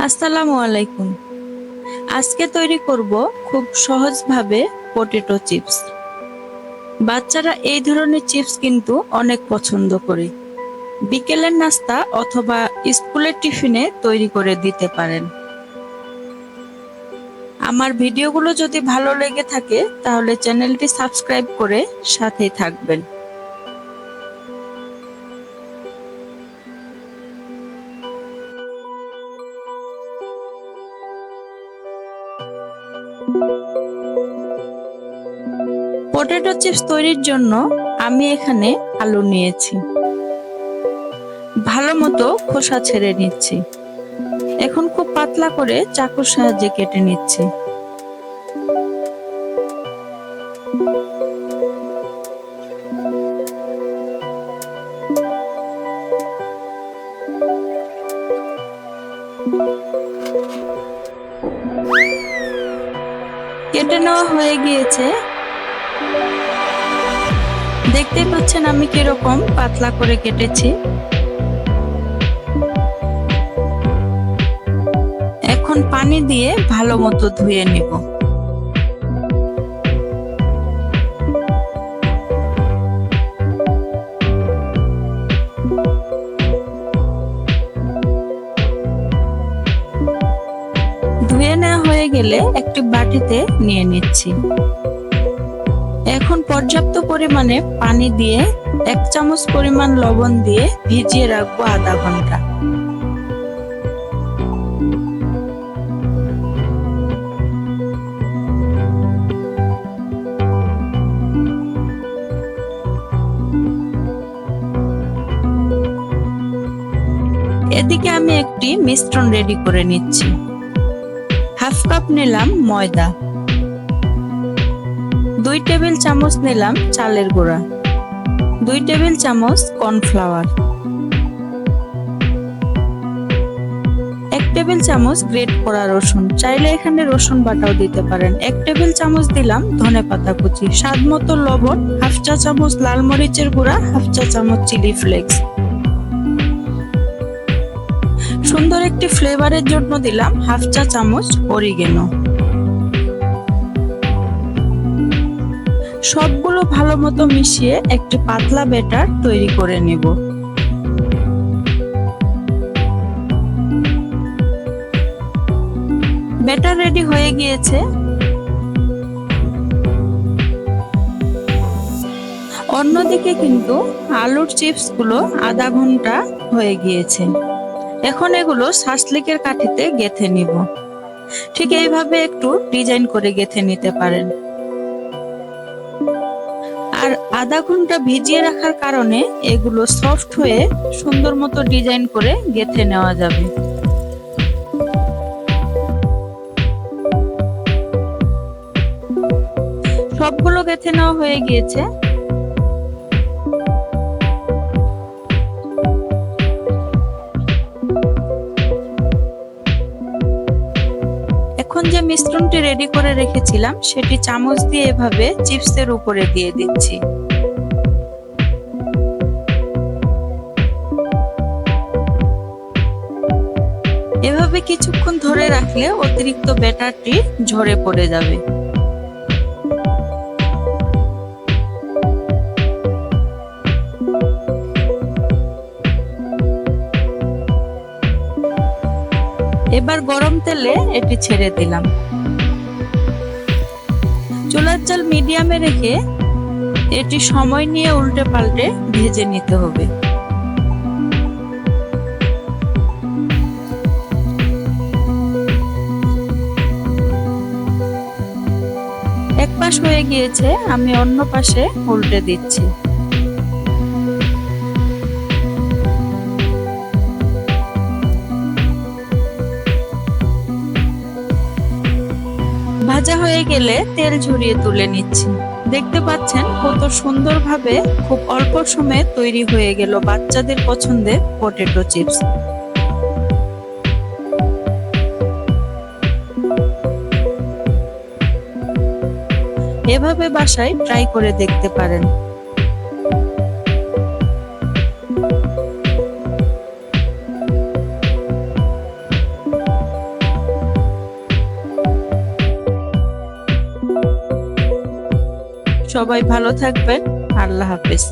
আসসালামু আলাইকুম। আজকে তৈরি করব খুব সহজভাবে পটেটো চিপস। বাচ্চারা এই ধরনের চিপস কিন্তু অনেক পছন্দ করে। বিকেলের নাস্তা অথবা স্কুলের টিফিনে তৈরি করে দিতে পারেন। আমার ভিডিওগুলো যদি ভালো লেগে থাকে তাহলে চ্যানেলটি সাবস্ক্রাইব করে সাথেই থাকবেন। পটেটো চিপস তৈরির জন্য আমি এখানে আলু নিয়েছি। ভালো মতো খোসা ছেড়ে নিচ্ছি। এখন খুব পাতলা করে চাকুর সাহায্যে কেটে নিচ্ছি। কেটে নেওয়া হয়ে গিয়েছে। দেখতে পাচ্ছেন আমি কিরকম পাতলা করে কেটেছি। এখন পানি দিয়ে ভালো মতো ধুয়ে নিব। ধুয়ে নেওয়া হয়ে গেলে একটি বাটিতে নিয়ে নিচ্ছি। এখন পর্যাপ্ত পরিমাণে পানি দিয়ে 1 চামচ পরিমাণ লবণ দিয়ে ভিজিয়ে রাখবো আধা ঘন্টা। এদিকে আমি একটি মিশ্রণ রেডি করে নিচ্ছি। হাফ কাপ নিলাম ময়দা, 2 টেবিল চামচ নিলাম চালের গুঁড়া, 2 টেবিল চামচ কর্নফ্লাওয়ার, 1 টেবিল চামচ গ্রেট করা রসুন, চাইলে এখানে রসুন বাটাও দিতে পারেন, 1 টেবিল চামচ দিলাম ধনেপাতা কুচি, স্বাদ মতো লবণ, হাফ চা চামচ লাল মরিচের গুঁড়া, হাফ চা চামচ চিলি ফ্লেক্স। সুন্দর একটি ফ্লেভারের জন্য দিলাম হাফ চা চামচ অরিগেনো। সবগুলো ভালো মতো মিশিয়ে একটি পাতলা ব্যাটার তৈরি করে নেব। ব্যাটার রেডি হয়ে গিয়েছে। অন্যদিকে কিন্তু আলুর চিপস গুলো আধা ঘন্টা হয়ে গিয়েছে। এখন এগুলো শাসলিকের কাঠিতে গেঁথে নিব। ঠিক এইভাবে একটু ডিজাইন করে গেঁথে নিতে পারেন। আর আধা ঘন্টা ভিজিয়ে রাখার কারণে এগুলো সফট হয়ে সুন্দর মতো ডিজাইন করে গেঁথে নেওয়া যাবে। সবগুলো গেঁথে নেওয়া হয়ে গিয়েছে। এখন যে মিশ্রণটি রেডি করে রেখেছিলাম সেটি চামচ দিয়ে এভাবে চিপসের উপরে দিয়ে দিচ্ছি। এভাবে কিছুক্ষণ ধরে রাখলে অতিরিক্ত ব্যাটারটি ঝরে পড়ে যাবে। এবার গরম তেলে এটি ছেড়ে দিলাম। চুলার জাল মিডিয়ামে রেখে এটি সময় নিয়ে উল্টে পাল্টে ভেজে নিতে হবে। এক পাশ হয়ে গিয়েছে, আমি অন্য পাশে উল্টে দিচ্ছি। ভাজা হয়ে গেলে তেল ঝরিয়ে তুলে নিচ্ছি। দেখতে পাচ্ছেন কত সুন্দরভাবে খুব অল্প সময়ে তৈরি হয়ে গেল বাচ্চাদের পছন্দের পটেটো চিপস। এভাবে বাসায় ট্রাই করে দেখতে পারেন। সবাই ভালো থাকবেন। আল্লাহ হাফেজ।